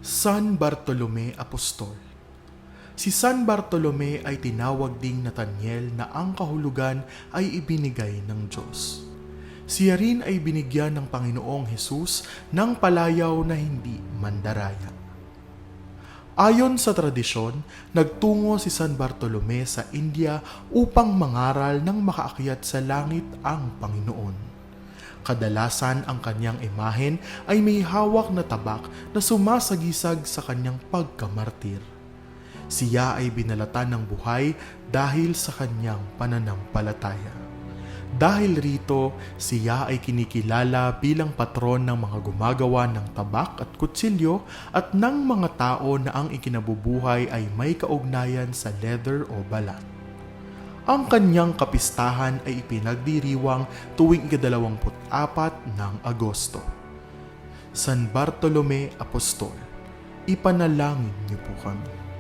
San Bartolome Apostol. Si San Bartolome ay tinawag ding Nathaniel na ang kahulugan ay ibinigay ng Diyos. Siya rin ay binigyan ng Panginoong Hesus ng palayaw na hindi mandaraya. Ayon sa tradisyon, nagtungo si San Bartolome sa India upang mangaral ng makaakyat sa langit ang Panginoon. Kadalasan ang kanyang imahen ay may hawak na tabak na sumasagisag sa kanyang pagkamartir. Siya ay binalatan ng buhay dahil sa kanyang pananampalataya. Dahil rito, siya ay kinikilala bilang patron ng mga gumagawa ng tabak at kutsilyo at ng mga tao na ang ikinabubuhay ay may kaugnayan sa leather o balat. Ang kanyang kapistahan ay ipinagdiriwang tuwing ika-24 ng Agosto. San Bartolome Apostol, ipanalangin niyo po kami.